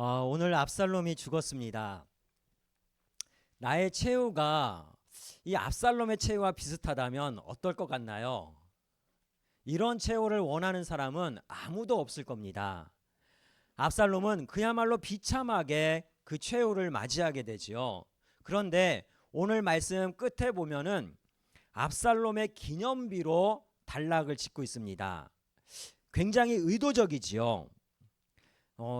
오늘 압살롬이 죽었습니다. 나의 최후가 이 압살롬의 최후와 비슷하다면 어떨 것 같나요? 이런 최후를 원하는 사람은 아무도 없을 겁니다. 압살롬은 그야말로 비참하게 그 최후를 맞이하게 되지요. 그런데 오늘 말씀 끝에 보면은 압살롬의 기념비로 단락을 짓고 있습니다. 굉장히 의도적이지요.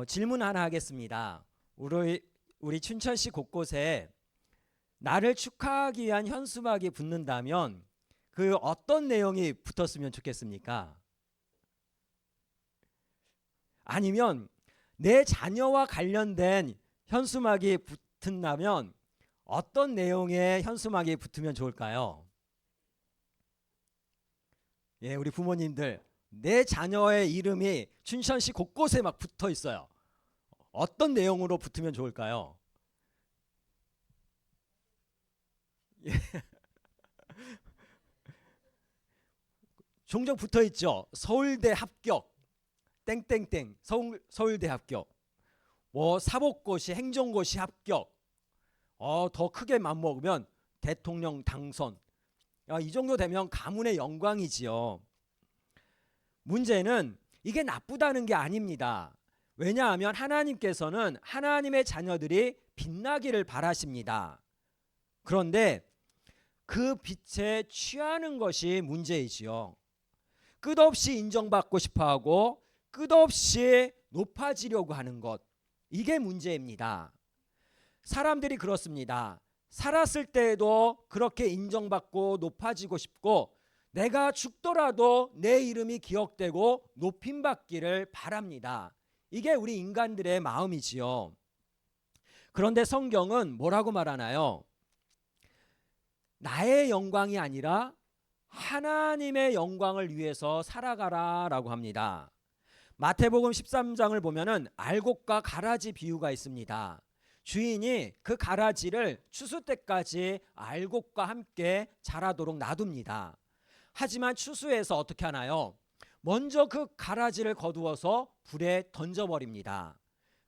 질문 하나 하겠습니다. 우리 춘천시 곳곳에 나를 축하하기 위한 현수막이 붙는다면 그 어떤 내용이 붙었으면 좋겠습니까? 아니면 내 자녀와 관련된 현수막이 붙는다면 어떤 내용의 현수막이 붙으면 좋을까요? 예, 우리 부모님들, 내 자녀의 이름이 춘천시 곳곳에 막 붙어 있어요. 어떤 내용으로 붙으면 좋을까요? 예. 종종 붙어 있죠. 서울대 합격, 땡땡땡, 서울대 합격. 뭐 사법고시, 행정고시 합격. 더 크게 맘먹으면 대통령 당선. 이 정도 되면 가문의 영광이지요. 문제는 이게 나쁘다는 게 아닙니다. 왜냐하면 하나님께서는 하나님의 자녀들이 빛나기를 바라십니다. 그런데 그 빛에 취하는 것이 문제이지요. 끝없이 인정받고 싶어하고 끝없이 높아지려고 하는 것, 이게 문제입니다. 사람들이 그렇습니다. 살았을 때에도 그렇게 인정받고 높아지고 싶고 내가 죽더라도 내 이름이 기억되고 높임받기를 바랍니다. 이게 우리 인간들의 마음이지요. 그런데 성경은 뭐라고 말하나요? 나의 영광이 아니라 하나님의 영광을 위해서 살아가라 라고 합니다. 마태복음 13장을 보면은 알곡과 가라지 비유가 있습니다. 주인이 그 가라지를 추수 때까지 알곡과 함께 자라도록 놔둡니다. 하지만 추수해서 어떻게 하나요? 먼저 그 가라지를 거두어서 불에 던져버립니다.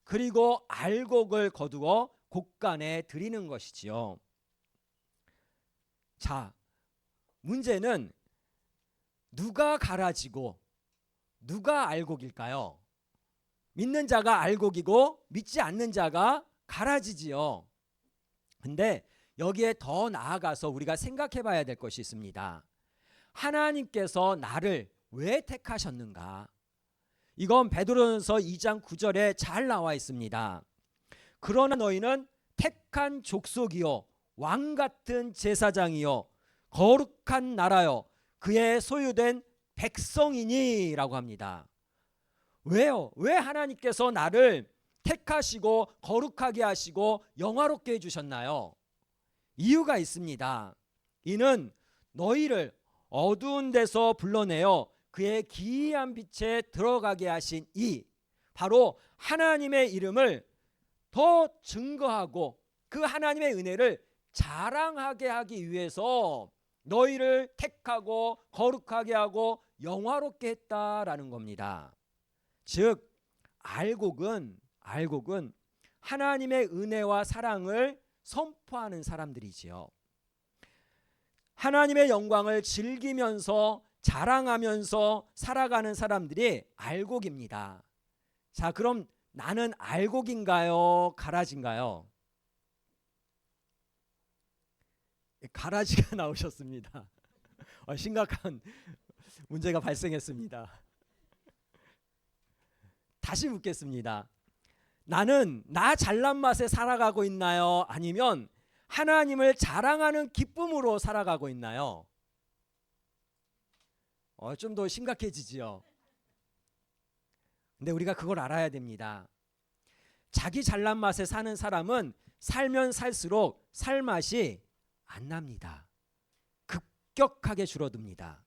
그리고 알곡을 거두어 곡간에 드리는 것이지요. 자, 문제는 누가 가라지고 누가 알곡일까요? 믿는 자가 알곡이고 믿지 않는 자가 가라지지요. 근데 여기에 더 나아가서 우리가 생각해 봐야 될 것이 있습니다. 하나님께서 나를 왜 택하셨는가? 이건 베드로전서 2장 9절에 잘 나와 있습니다. 그러나 너희는 택한 족속이요 왕 같은 제사장이요 거룩한 나라요 그의 소유된 백성이니 라고 합니다. 왜요? 왜 하나님께서 나를 택하시고 거룩하게 하시고 영화롭게 해주셨나요? 이유가 있습니다. 이는 너희를 어두운 데서 불러내어 그의 기이한 빛에 들어가게 하신 이 바로 하나님의 이름을 더 증거하고 그 하나님의 은혜를 자랑하게 하기 위해서 너희를 택하고 거룩하게 하고 영화롭게 했다라는 겁니다. 즉 알곡은 하나님의 은혜와 사랑을 선포하는 사람들이지요. 하나님의 영광을 즐기면서 자랑하면서 살아가는 사람들이 알곡입니다. 자, 그럼 나는 알곡인가요? 가라지인가요? 가라지가 나오셨습니다. 심각한 문제가 발생했습니다. 다시 묻겠습니다. 나는 나 잘난 맛에 살아가고 있나요? 아니면 하나님을 자랑하는 기쁨으로 살아가고 있나요? 좀 더 심각해지지요. 근데 우리가 그걸 알아야 됩니다. 자기 잘난 맛에 사는 사람은 살면 살수록 살맛이 안 납니다. 급격하게 줄어듭니다.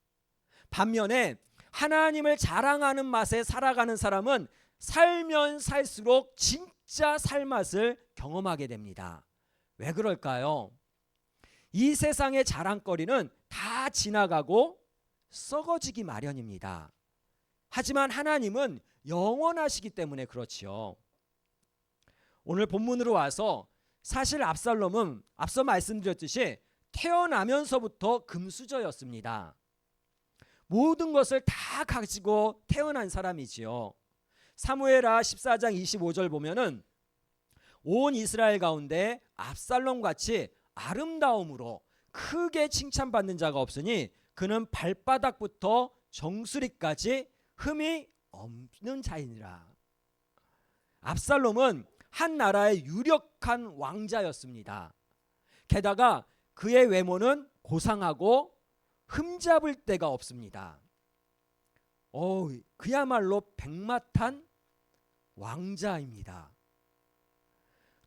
반면에 하나님을 자랑하는 맛에 살아가는 사람은 살면 살수록 진짜 살맛을 경험하게 됩니다. 왜 그럴까요? 이 세상의 자랑거리는 다 지나가고 썩어지기 마련입니다. 하지만 하나님은 영원하시기 때문에 그렇지요. 오늘 본문으로 와서 사실 압살롬은 앞서 말씀드렸듯이 태어나면서부터 금수저였습니다. 모든 것을 다 가지고 태어난 사람이지요. 사무엘하 14장 25절 보면은 온 이스라엘 가운데 압살롬 같이 아름다움으로 크게 칭찬받는 자가 없으니 그는 발바닥부터 정수리까지 흠이 없는 자이니라. 압살롬은 한 나라의 유력한 왕자였습니다. 게다가 그의 외모는 고상하고 흠잡을 데가 없습니다. 그야말로 백마탄 왕자입니다.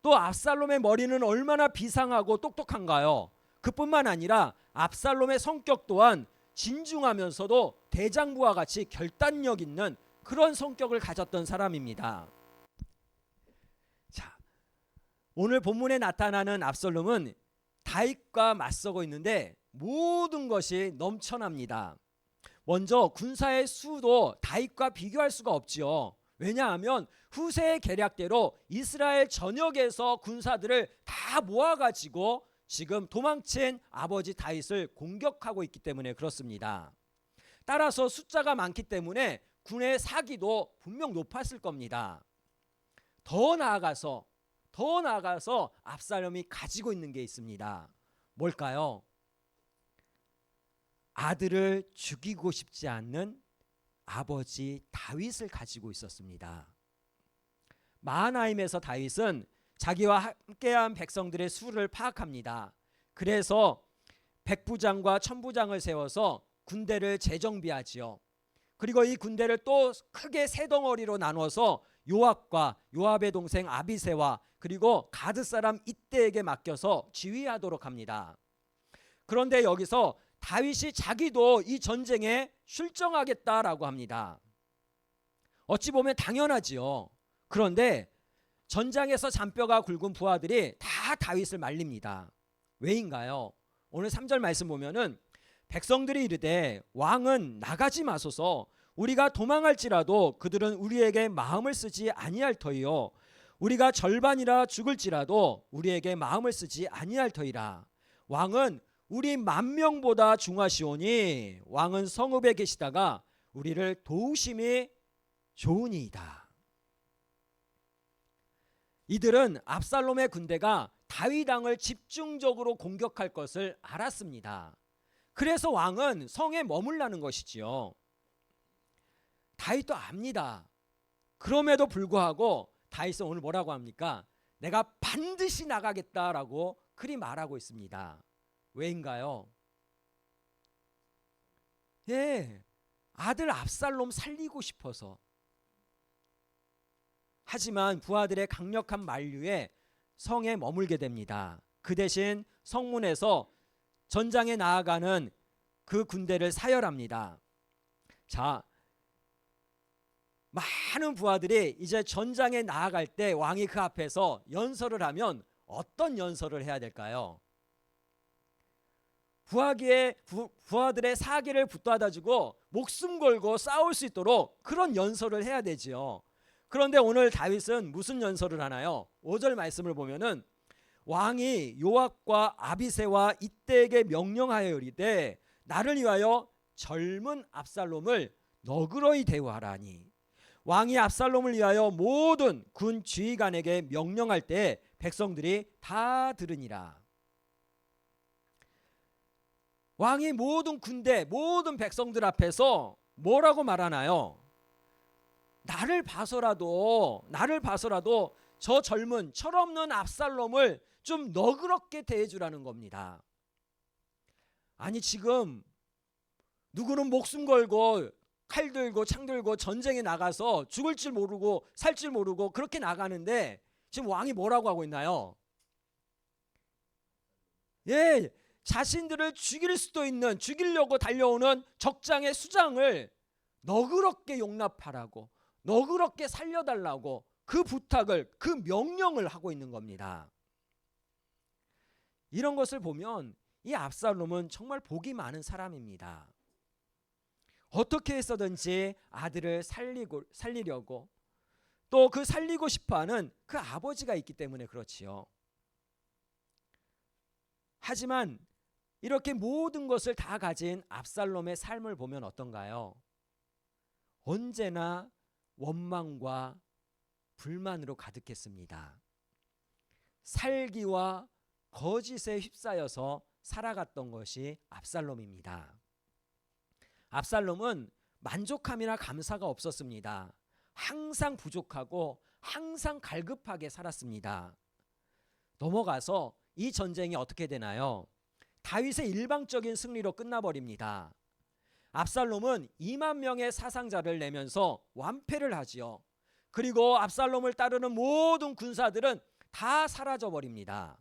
또 압살롬의 머리는 얼마나 비상하고 똑똑한가요? 그뿐만 아니라 압살롬의 성격 또한 진중하면서도 대장부와 같이 결단력 있는 그런 성격을 가졌던 사람입니다. 자, 오늘 본문에 나타나는 압살롬은 다윗과 맞서고 있는데 모든 것이 넘쳐납니다. 먼저 군사의 수도 다윗과 비교할 수가 없지요. 왜냐하면 후세의 계략대로 이스라엘 전역에서 군사들을 다 모아가지고 지금 도망친 아버지 다윗을 공격하고 있기 때문에 그렇습니다. 따라서 숫자가 많기 때문에 군의 사기도 분명 높았을 겁니다. 더 나아가서 압살롬이 가지고 있는 게 있습니다. 뭘까요? 아들을 죽이고 싶지 않는 아버지 다윗을 가지고 있었습니다. 마하나임에서 다윗은 자기와 함께한 백성들의 수를 파악합니다. 그래서 백부장과 천부장을 세워서 군대를 재정비하지요. 그리고 이 군대를 또 크게 세 덩어리로 나눠서 요압과 요압의 동생 아비새와 그리고 가드 사람 이때에게 맡겨서 지휘하도록 합니다. 그런데 여기서 다윗이 자기도 이 전쟁에 출정하겠다라고 합니다. 어찌 보면 당연하지요. 그런데 전장에서 잔뼈가 굵은 부하들이 다 다윗을 말립니다. 왜인가요? 오늘 3절 말씀 보면은 백성들이 이르되 왕은 나가지 마소서, 우리가 도망할지라도 그들은 우리에게 마음을 쓰지 아니할 터이요, 우리가 절반이라 죽을지라도 우리에게 마음을 쓰지 아니할 터이라. 왕은 우리 10,000명보다 중하시오니 왕은 성읍에 계시다가 우리를 도우심이 좋으니이다. 이들은 압살롬의 군대가 다윗 왕을 집중적으로 공격할 것을 알았습니다. 그래서 왕은 성에 머물라는 것이지요. 다윗도 압니다. 그럼에도 불구하고 다윗은 오늘 뭐라고 합니까? 내가 반드시 나가겠다라고 그리 말하고 있습니다. 왜인가요? 아들 압살롬 살리고 싶어서. 하지만 부하들의 강력한 만류에 성에 머물게 됩니다. 그 대신 성문에서 전장에 나아가는 그 군대를 사열합니다. 자, 많은 부하들이 이제 전장에 나아갈 때 왕이 그 앞에서 연설을 하면 어떤 연설을 해야 될까요? 부하들의 사기를 붙잡아주고 목숨 걸고 싸울 수 있도록 그런 연설을 해야 되지요. 그런데 오늘 다윗은 무슨 연설을 하나요? 5절 말씀을 보면은 왕이 요압과 아비새와 이때에게 명령하여 이르되 나를 위하여 젊은 압살롬을 너그러이 대우하라니. 왕이 압살롬을 위하여 모든 군 지휘관에게 명령할 때 백성들이 다 들으니라. 왕이 모든 군대, 모든 백성들 앞에서 뭐라고 말하나요? 나를 봐서라도 저 젊은 철없는 압살롬을 좀 너그럽게 대해주라는 겁니다. 아니, 지금 누구는 목숨 걸고 칼 들고 창 들고 전쟁에 나가서 죽을 줄 모르고 살 줄 모르고 그렇게 나가는데 지금 왕이 뭐라고 하고 있나요? 자신들을 죽일 수도 있는, 죽이려고 달려오는 적장의 수장을 너그럽게 용납하라고, 너그럽게 살려달라고 그 부탁을, 그 명령을 하고 있는 겁니다. 이런 것을 보면 이 압살롬은 정말 복이 많은 사람입니다. 어떻게 해서든지 아들을 살리려고 또 그 살리고 싶어하는 그 아버지가 있기 때문에 그렇지요. 하지만 이렇게 모든 것을 다 가진 압살롬의 삶을 보면 어떤가요? 언제나 원망과 불만으로 가득했습니다. 살기와 거짓에 휩싸여서 살아갔던 것이 압살롬입니다. 압살롬은 만족함이나 감사가 없었습니다. 항상 부족하고 항상 갈급하게 살았습니다. 넘어가서 이 전쟁이 어떻게 되나요? 다윗의 일방적인 승리로 끝나버립니다. 압살롬은 2만 명의 사상자를 내면서 완패를 하지요. 그리고 압살롬을 따르는 모든 군사들은 다 사라져버립니다.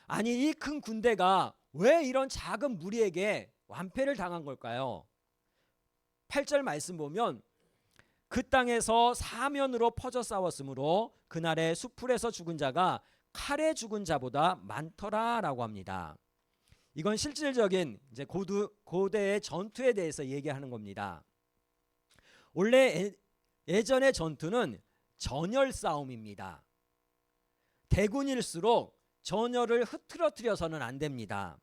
아니, 이 큰 군대가 왜 이런 작은 무리에게 완패를 당한 걸까요? 8절 말씀 보면 그 땅에서 사면으로 퍼져 싸웠으므로 그날의 수풀에서 죽은 자가 칼에 죽은 자보다 많더라라고 합니다. 이건 실질적인 이제 고대의 전투에 대해서 얘기하는 겁니다. 원래 예전의 전투는 전열 싸움입니다. 대군일수록 전열을 흐트러뜨려서는 안 됩니다.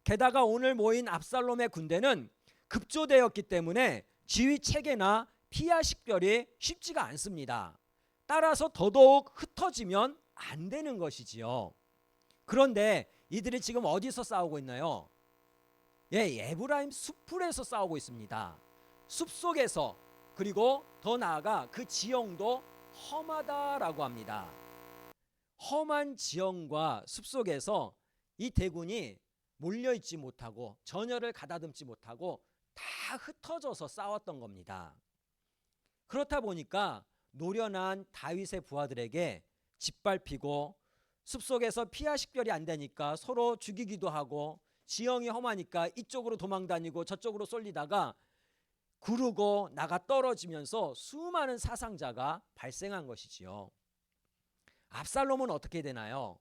게다가 오늘 모인 압살롬의 군대는 급조되었기 때문에 지휘 체계나 피하 식별이 쉽지가 않습니다. 따라서 더더욱 흩어지면 안 되는 것이지요. 그런데 이들이 지금 어디서 싸우고 있나요? 에브라임 숲풀에서 싸우고 있습니다. 숲속에서, 그리고 더 나아가 그 지형도 험하다라고 합니다. 험한 지형과 숲속에서 이 대군이 몰려있지 못하고 전열을 가다듬지 못하고 다 흩어져서 싸웠던 겁니다. 그렇다 보니까 노련한 다윗의 부하들에게 짓밟히고 숲속에서 피하 식별이 안 되니까 서로 죽이기도 하고, 지형이 험하니까 이쪽으로 도망다니고 저쪽으로 쏠리다가 구르고 나가 떨어지면서 수많은 사상자가 발생한 것이지요. 압살롬은 어떻게 되나요?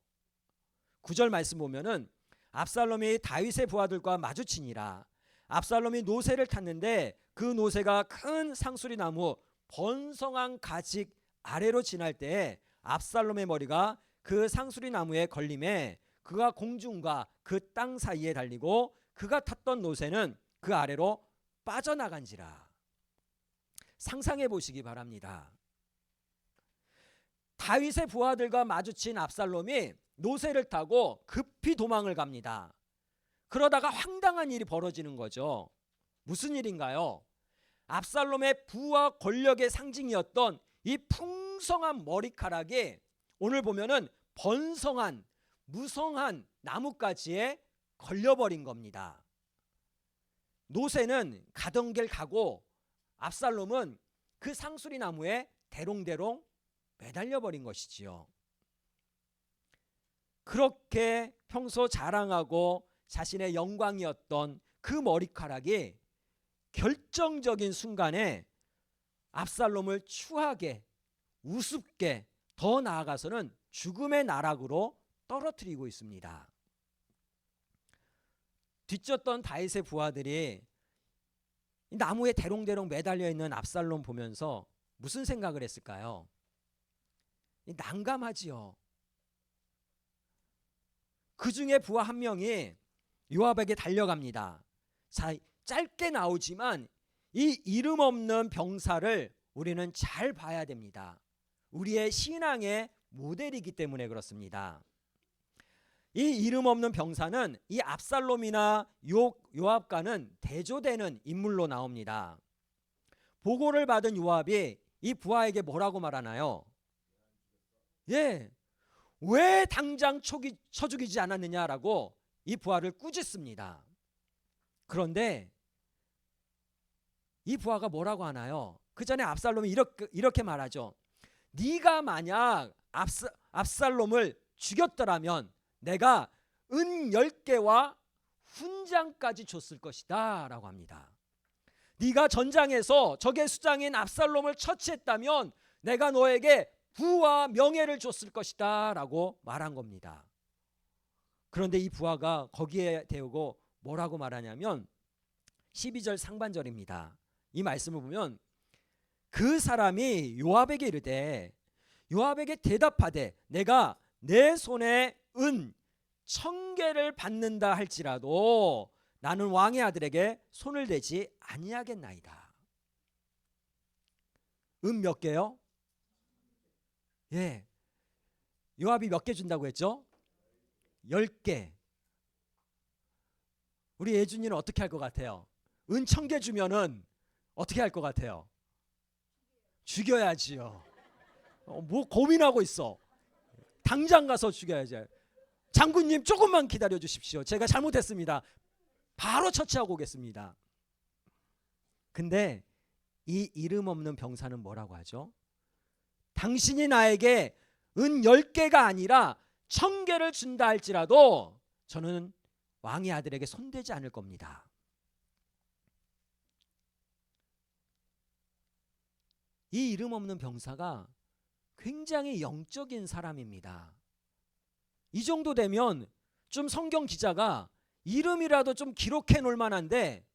9절 말씀 보면은 압살롬이 다윗의 부하들과 마주치니라. 압살롬이 노새를 탔는데 그 노새가 큰 상수리 나무 번성한 가직 아래로 지날 때에 압살롬의 머리가 그 상수리 나무에 걸림에 그가 공중과 그 땅 사이에 달리고 그가 탔던 노새는 그 아래로 빠져나간지라. 상상해 보시기 바랍니다. 다윗의 부하들과 마주친 압살롬이 노새를 타고 급히 도망을 갑니다. 그러다가 황당한 일이 벌어지는 거죠. 무슨 일인가요? 압살롬의 부와 권력의 상징이었던 이 풍성한 머리카락이 오늘 보면은 번성한 무성한 나뭇가지에 걸려버린 겁니다. 노새는 가던 길 가고 압살롬은 그 상수리 나무에 대롱대롱 매달려 버린 것이지요. 그렇게 평소 자랑하고 자신의 영광이었던 그 머리카락이 결정적인 순간에 압살롬을 추하게, 우습게, 더 나아가서는 죽음의 나락으로 떨어뜨리고 있습니다. 뒤쫓던 다윗의 부하들이 나무에 대롱대롱 매달려 있는 압살롬 보면서 무슨 생각을 했을까요? 난감하지요. 그 중에 부하 한 명이 요압에게 달려갑니다. 자, 짧게 나오지만 이 이름 없는 병사를 우리는 잘 봐야 됩니다. 우리의 신앙의 모델이기 때문에 그렇습니다. 이 이름 없는 병사는 이 압살롬이나 요압과는 대조되는 인물로 나옵니다. 보고를 받은 요압이 이 부하에게 뭐라고 말하나요? 왜 당장 쳐 죽이지 않았느냐라고 이 부하를 꾸짖습니다. 그런데 이 부하가 뭐라고 하나요? 그 전에 압살롬이 이렇게 말하죠. 네가 만약 압살롬을 죽였더라면 내가 은 10개와 훈장까지 줬을 것이다 라고 합니다. 네가 전장에서 적의 수장인 압살롬을 처치했다면 내가 너에게 부와 명예를 줬을 것이다 라고 말한 겁니다. 그런데 이 부하가 거기에 대고 뭐라고 말하냐면 12절 상반절입니다. 이 말씀을 보면 그 사람이 요압에게 이르되 요압에게 대답하되 내가 내 손에 은 1000개를 받는다 할지라도 나는 왕의 아들에게 손을 대지 아니하겠나이다. 은 몇 개요? 예. 요압이 몇 개 준다고 했죠? 10개. 우리 예준이는 어떻게 할 것 같아요? 은 1000개 주면은 어떻게 할 것 같아요? 죽여야지요. 뭐 고민하고 있어. 당장 가서 죽여야지. 장군님 조금만 기다려 주십시오. 제가 잘못했습니다. 바로 처치하고 오겠습니다. 근데 이 이름 없는 병사는 뭐라고 하죠? 당신이 나에게 은 10개가 아니라 1000개를 준다 할지라도 저는 왕의 아들에게 손대지 않을 겁니다. 이 이름 없는 병사가 굉장히 영적인 사람입니다. 이 정도 되면 좀 성경 기자가 이름이라도 좀 기록해 놓을 만한데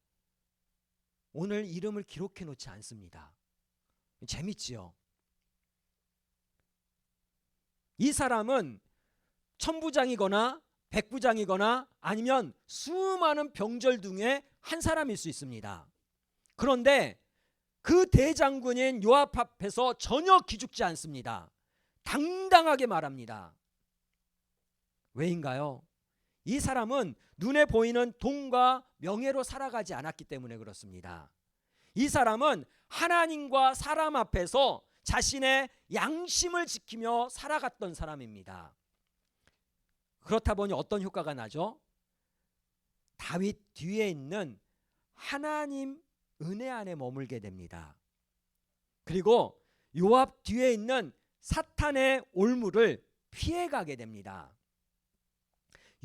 오늘 이름을 기록해 놓지 않습니다. 재밌지요? 이 사람은 천부장이거나 백부장이거나 아니면 수많은 병졸 중에 한 사람일 수 있습니다. 그런데 그 대장군인 요압 앞에서 전혀 기죽지 않습니다. 당당하게 말합니다. 왜인가요? 이 사람은 눈에 보이는 돈과 명예로 살아가지 않았기 때문에 그렇습니다. 이 사람은 하나님과 사람 앞에서 자신의 양심을 지키며 살아갔던 사람입니다. 그렇다 보니 어떤 효과가 나죠? 다윗 뒤에 있는 하나님 은혜 안에 머물게 됩니다. 그리고 요압 뒤에 있는 사탄의 올무를 피해가게 됩니다.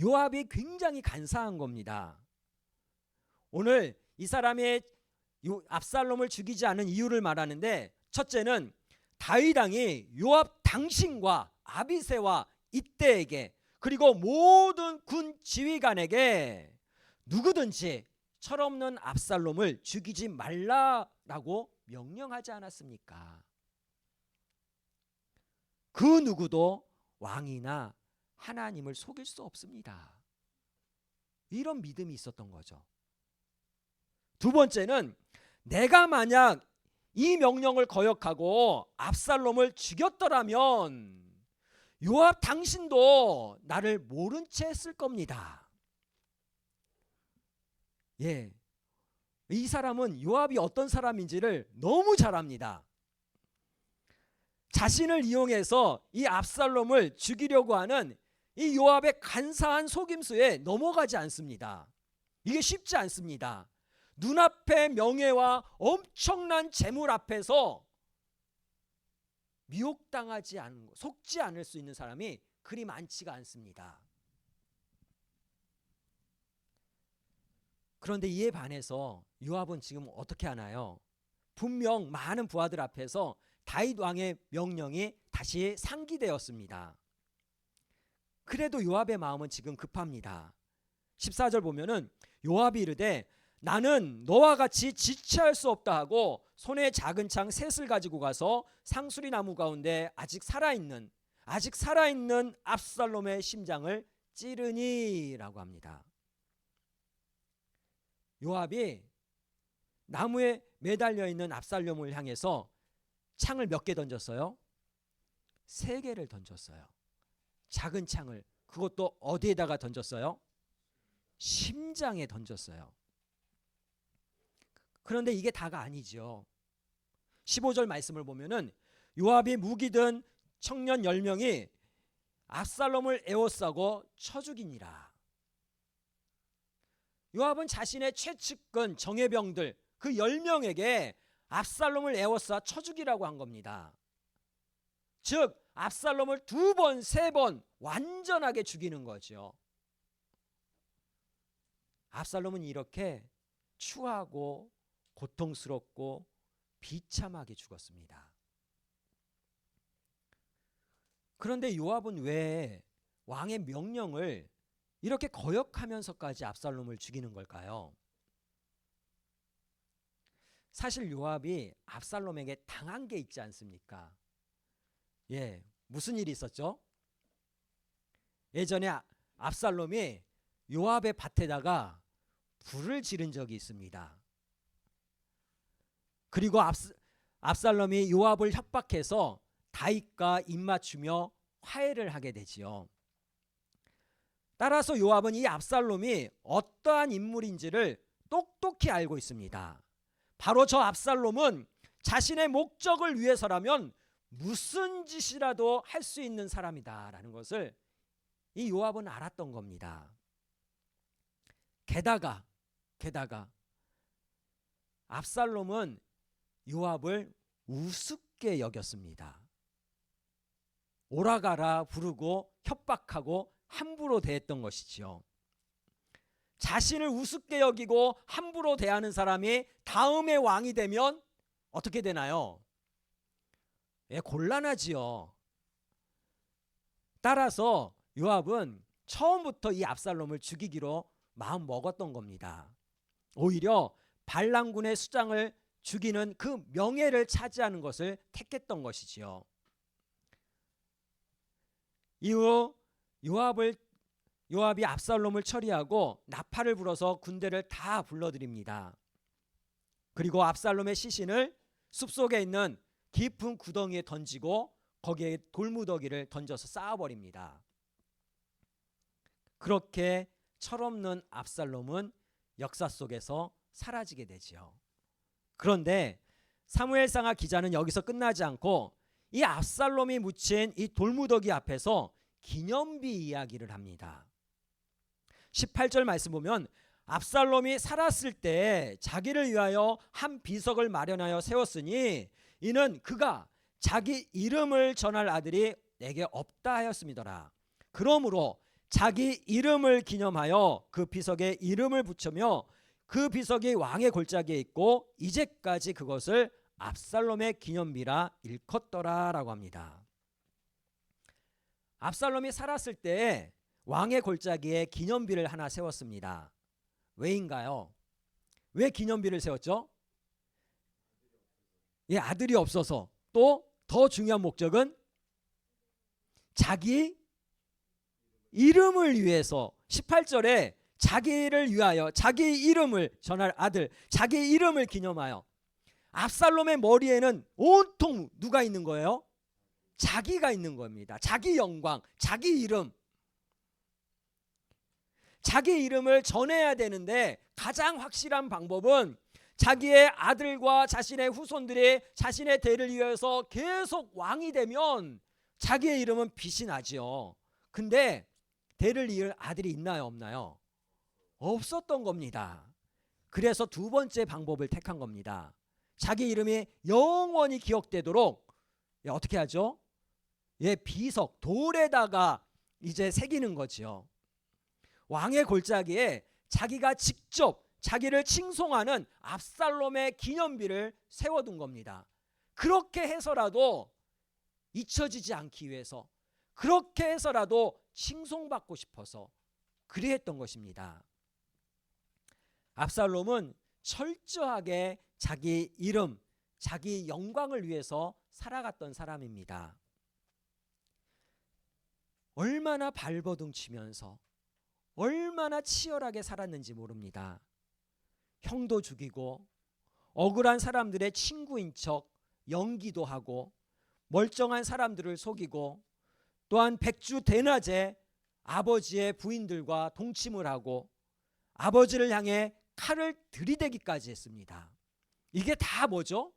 요압이 굉장히 간사한 겁니다. 오늘 이 사람의 압살롬을 죽이지 않은 이유를 말하는데 첫째는 다윗 왕이 요압 당신과 아비새와 이때에게 그리고 모든 군 지휘관에게 누구든지 철없는 압살롬을 죽이지 말라라고 명령하지 않았습니까? 그 누구도 왕이나 하나님을 속일 수 없습니다. 이런 믿음이 있었던 거죠. 두 번째는 내가 만약 이 명령을 거역하고 압살롬을 죽였더라면 요압 당신도 나를 모른 채 했을 겁니다. 예, 이 사람은 요압이 어떤 사람인지를 너무 잘 압니다. 자신을 이용해서 이 압살롬을 죽이려고 하는 이 요압의 간사한 속임수에 넘어가지 않습니다. 이게 쉽지 않습니다. 눈앞의 명예와 엄청난 재물 앞에서 미혹당하지 않은, 속지 않을 수 있는 사람이 그리 많지가 않습니다. 그런데 이에 반해서 요압은 지금 어떻게 하나요? 분명 많은 부하들 앞에서 다윗 왕의 명령이 다시 상기되었습니다. 그래도 요압의 마음은 지금 급합니다. 14절 보면은 요압이 이르되 나는 너와 같이 지체할 수 없다 하고 손에 작은 창 셋을 가지고 가서 상수리 나무 가운데 아직 살아있는 압살롬의 심장을 찌르니라고 합니다. 요압이 나무에 매달려 있는 압살롬을 향해서 창을 몇 개 던졌어요? 3개를 던졌어요. 작은 창을, 그것도 어디에다가 던졌어요? 심장에 던졌어요. 그런데 이게 다가 아니죠. 15절 말씀을 보면은 요압이 무기 든 청년 10명이 압살롬을 에워싸고 쳐 죽이니라. 요압은 자신의 최측근 정예병들 그 10명에게 압살롬을 에워싸 쳐 죽이라고 한 겁니다. 즉 압살롬을 2번, 3번 완전하게 죽이는 거죠. 압살롬은 이렇게 추하고 고통스럽고 비참하게 죽었습니다. 그런데 요압은 왜 왕의 명령을 이렇게 거역하면서까지 압살롬을 죽이는 걸까요? 사실 요압이 압살롬에게 당한 게 있지 않습니까? 예, 무슨 일이 있었죠? 예전에 압살롬이 요압의 밭에다가 불을 지른 적이 있습니다. 그리고 압살롬이 요압을 협박해서 다윗과 입맞추며 화해를 하게 되지요. 따라서 요압은 이 압살롬이 어떠한 인물인지를 똑똑히 알고 있습니다. 바로 저 압살롬은 자신의 목적을 위해서라면 무슨 짓이라도 할 수 있는 사람이다라는 것을 이 요압은 알았던 겁니다. 게다가 압살롬은 요압을 우습게 여겼습니다. 오라가라 부르고 협박하고 함부로 대했던 것이지요. 자신을 우습게 여기고 함부로 대하는 사람이 다음의 왕이 되면 어떻게 되나요? 곤란하지요. 따라서 요압은 처음부터 이 압살롬을 죽이기로 마음 먹었던 겁니다. 오히려 반란군의 수장을 죽이는 그 명예를 차지하는 것을 택했던 것이지요. 이후 요압이 압살롬을 처리하고 나팔을 불어서 군대를 다 불러들입니다. 그리고 압살롬의 시신을 숲속에 있는 깊은 구덩이에 던지고 거기에 돌무더기를 던져서 쌓아버립니다. 그렇게 철없는 압살롬은 역사 속에서 사라지게 되지요. 그런데 사무엘상하 기자는 여기서 끝나지 않고 이 압살롬이 묻힌 이 돌무더기 앞에서 기념비 이야기를 합니다. 18절 말씀 보면 압살롬이 살았을 때 자기를 위하여 한 비석을 마련하여 세웠으니 이는 그가 자기 이름을 전할 아들이 내게 없다 하였음이더라. 그러므로 자기 이름을 기념하여 그 비석에 이름을 붙이며 그 비석이 왕의 골짜기에 있고 이제까지 그것을 압살롬의 기념비라 일컫더라라고 합니다. 압살롬이 살았을 때 왕의 골짜기에 기념비를 하나 세웠습니다. 왜인가요? 왜 기념비를 세웠죠? 아들이 없어서. 또 더 중요한 목적은 자기 이름을 위해서. 18절에 자기를 위하여 자기 이름을 전할 아들, 자기 이름을 기념하여. 압살롬의 머리에는 온통 누가 있는 거예요? 자기가 있는 겁니다. 자기 영광, 자기 이름. 자기 이름을 전해야 되는데 가장 확실한 방법은 자기의 아들과 자신의 후손들이 자신의 대를 이어서 계속 왕이 되면 자기의 이름은 빛이 나지요. 근데 대를 이을 아들이 있나요, 없나요? 없었던 겁니다. 그래서 두 번째 방법을 택한 겁니다. 자기 이름이 영원히 기억되도록 어떻게 하죠? 비석, 돌에다가 이제 새기는 거지요. 왕의 골짜기에 자기가 직접 자기를 칭송하는 압살롬의 기념비를 세워둔 겁니다. 그렇게 해서라도 잊혀지지 않기 위해서, 그렇게 해서라도 칭송받고 싶어서 그리했던 것입니다. 압살롬은 철저하게 자기 이름, 자기 영광을 위해서 살아갔던 사람입니다. 얼마나 발버둥 치면서 얼마나 치열하게 살았는지 모릅니다. 형도 죽이고 억울한 사람들의 친구인 척 연기도 하고 멀쩡한 사람들을 속이고 또한 백주대낮에 아버지의 부인들과 동침을 하고 아버지를 향해 칼을 들이대기까지 했습니다. 이게 다 뭐죠?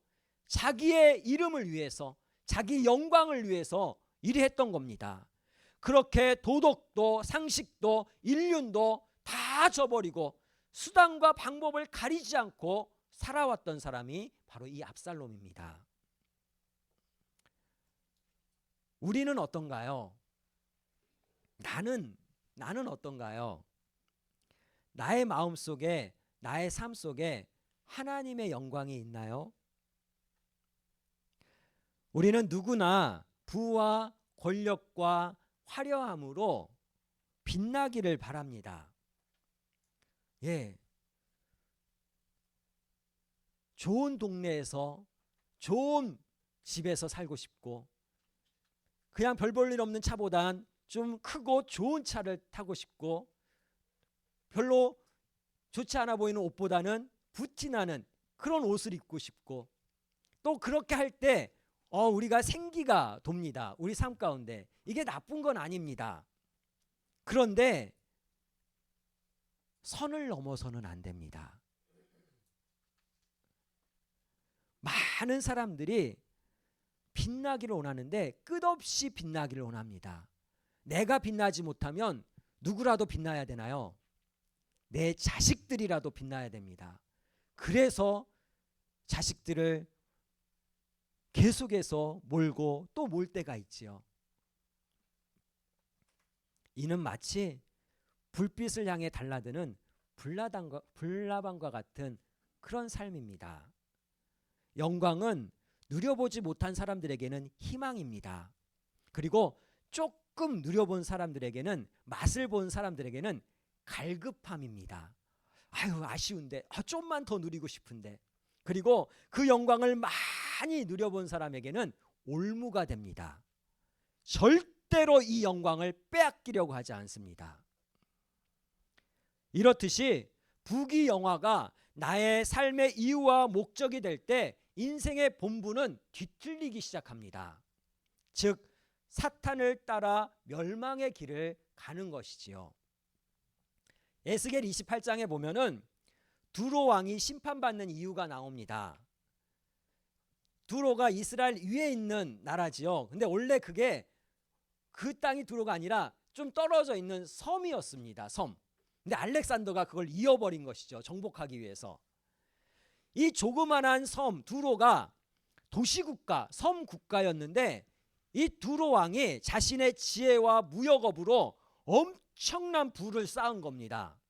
자기의 이름을 위해서, 자기 영광을 위해서 일이 했던 겁니다. 그렇게 도덕도 상식도 인륜도 다 저버리고 수단과 방법을 가리지 않고 살아왔던 사람이 바로 이 압살롬입니다. 우리는 어떤가요? 나는 어떤가요? 나의 마음 속에, 나의 삶 속에 하나님의 영광이 있나요? 우리는 누구나 부와 권력과 화려함으로 빛나기를 바랍니다. 좋은 동네에서 좋은 집에서 살고 싶고, 그냥 별 볼 일 없는 차보단 좀 크고 좋은 차를 타고 싶고, 별로 좋지 않아 보이는 옷보다는 부티나는 그런 옷을 입고 싶고, 또 그렇게 할 때 우리가 생기가 돕니다. 우리 삶 가운데. 이게 나쁜 건 아닙니다. 그런데 선을 넘어서는 안 됩니다. 많은 사람들이 빛나기를 원하는데 끝없이 빛나기를 원합니다. 내가 빛나지 못하면 누구라도 빛나야 되나요? 내 자식들이라도 빛나야 됩니다. 그래서 자식들을 계속해서 몰고 또 몰 때가 있지요. 이는 마치 불빛을 향해 달라드는 불나방과 같은 그런 삶입니다. 영광은 누려보지 못한 사람들에게는 희망입니다. 그리고 조금 누려본 사람들에게는, 맛을 본 사람들에게는 갈급함입니다. 아유, 아쉬운데, 좀만 더 누리고 싶은데. 그리고 그 영광을 많이 누려본 사람에게는 올무가 됩니다. 절대로 이 영광을 빼앗기려고 하지 않습니다. 이렇듯이 부귀영화가 나의 삶의 이유와 목적이 될 때 인생의 본분은 뒤틀리기 시작합니다. 즉 사탄을 따라 멸망의 길을 가는 것이지요. 에스겔 28장에 보면은 두로 왕이 심판받는 이유가 나옵니다. 두로가 이스라엘 위에 있는 나라지요. 근데 원래 그게 그 땅이 두로가 아니라 좀 떨어져 있는 섬이었습니다. 섬. 근데 알렉산더가 그걸 이어버린 것이죠. 정복하기 위해서. 이 조그만한 섬 두로가 도시국가, 섬국가였는데 이 두로 왕이 자신의 지혜와 무역업으로 엄청난 부를 쌓은 겁니다.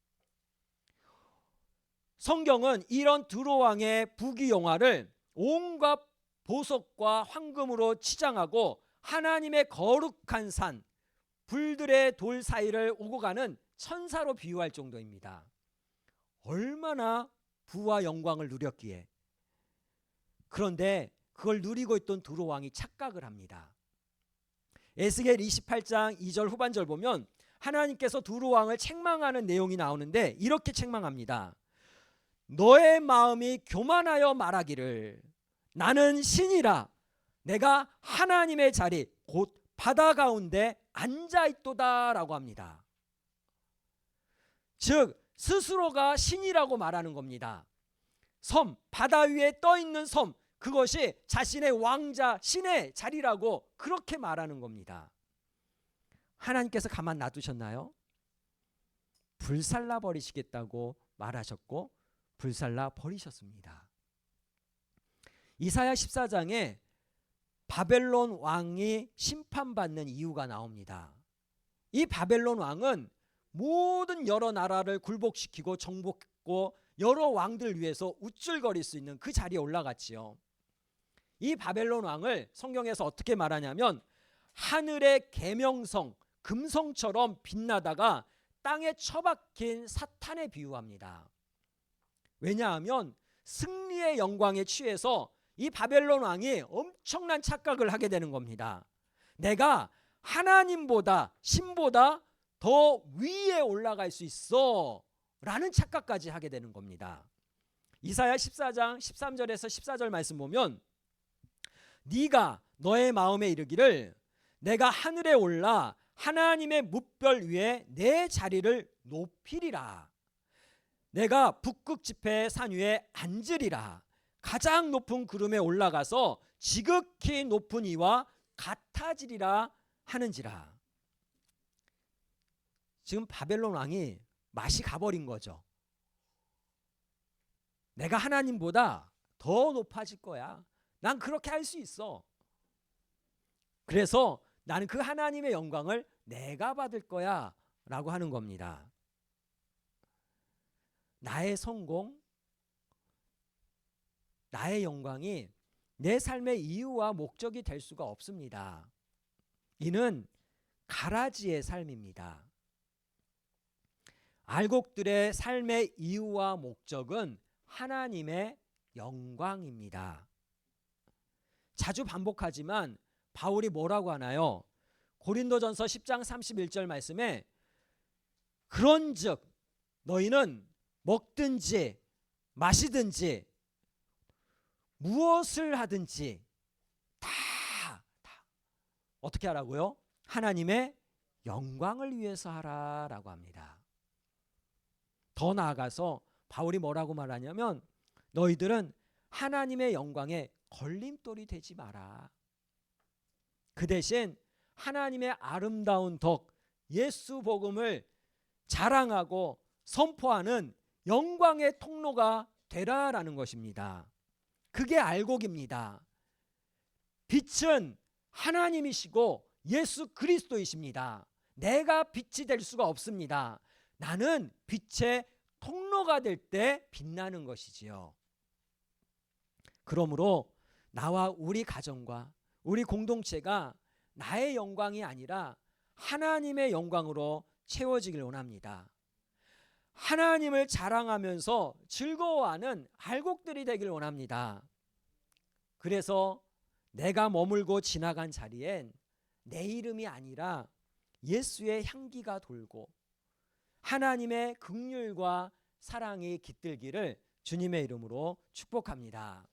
성경은 이런 두로 왕의 부귀영화를 온갖 보석과 황금으로 치장하고 하나님의 거룩한 산, 불들의 돌 사이를 오고 가는 천사로 비유할 정도입니다. 얼마나 부와 영광을 누렸기에. 그런데 그걸 누리고 있던 두로 왕이 착각을 합니다. 에스겔 28장 2절 후반절 보면 하나님께서 두로 왕을 책망하는 내용이 나오는데 이렇게 책망합니다. 너의 마음이 교만하여 말하기를 나는 신이라 내가 하나님의 자리 곧 바다 가운데 앉아있도다 라고 합니다. 즉 스스로가 신이라고 말하는 겁니다. 섬, 바다 위에 떠있는 섬, 그것이 자신의 왕자, 신의 자리라고 그렇게 말하는 겁니다. 하나님께서 가만 놔두셨나요? 불살라 버리시겠다고 말하셨고 불살라 버리셨습니다. 이사야 14장에 바벨론 왕이 심판받는 이유가 나옵니다. 이 바벨론 왕은 모든 여러 나라를 굴복시키고 정복했고 여러 왕들 위해서 우쭐거릴 수 있는 그 자리에 올라갔지요. 이 바벨론 왕을 성경에서 어떻게 말하냐면 하늘의 계명성, 금성처럼 빛나다가 땅에 처박힌 사탄에 비유합니다. 왜냐하면 승리의 영광에 취해서 이 바벨론 왕이 엄청난 착각을 하게 되는 겁니다. 내가 하나님보다, 신보다 더 위에 올라갈 수 있어 라는 착각까지 하게 되는 겁니다. 이사야 14장 13절에서 14절 말씀 보면 네가 너의 마음에 이르기를 내가 하늘에 올라 하나님의 뭇별 위에 내 자리를 높이리라. 내가 북극 지폐의 산 위에 앉으리라. 가장 높은 구름에 올라가서 지극히 높은 이와 같아지리라 하는지라. 지금 바벨론 왕이 맛이 가버린 거죠. 내가 하나님보다 더 높아질 거야. 난 그렇게 할 수 있어. 그래서 나는 그 하나님의 영광을 내가 받을 거야 라고 하는 겁니다. 나의 성공, 나의 영광이 내 삶의 이유와 목적이 될 수가 없습니다. 이는 가라지의 삶입니다. 알곡들의 삶의 이유와 목적은 하나님의 영광입니다. 자주 반복하지만 바울이 뭐라고 하나요? 고린도전서 10장 31절 말씀에 그런즉 너희는 먹든지 마시든지 무엇을 하든지 다 어떻게 하라고요? 하나님의 영광을 위해서 하라라고 합니다. 더 나아가서 바울이 뭐라고 말하냐면 너희들은 하나님의 영광에 걸림돌이 되지 마라. 그 대신 하나님의 아름다운 덕 예수 복음을 자랑하고 선포하는 영광의 통로가 되라라는 것입니다. 그게 알곡입니다. 빛은 하나님이시고 예수 그리스도이십니다. 내가 빛이 될 수가 없습니다. 나는 빛의 통로가 될 때 빛나는 것이지요. 그러므로 나와 우리 가정과 우리 공동체가 나의 영광이 아니라 하나님의 영광으로 채워지길 원합니다. 하나님을 자랑하면서 즐거워하는 알곡들이 되길 원합니다. 그래서 내가 머물고 지나간 자리엔 내 이름이 아니라 예수의 향기가 돌고 하나님의 긍휼과 사랑이 깃들기를 주님의 이름으로 축복합니다.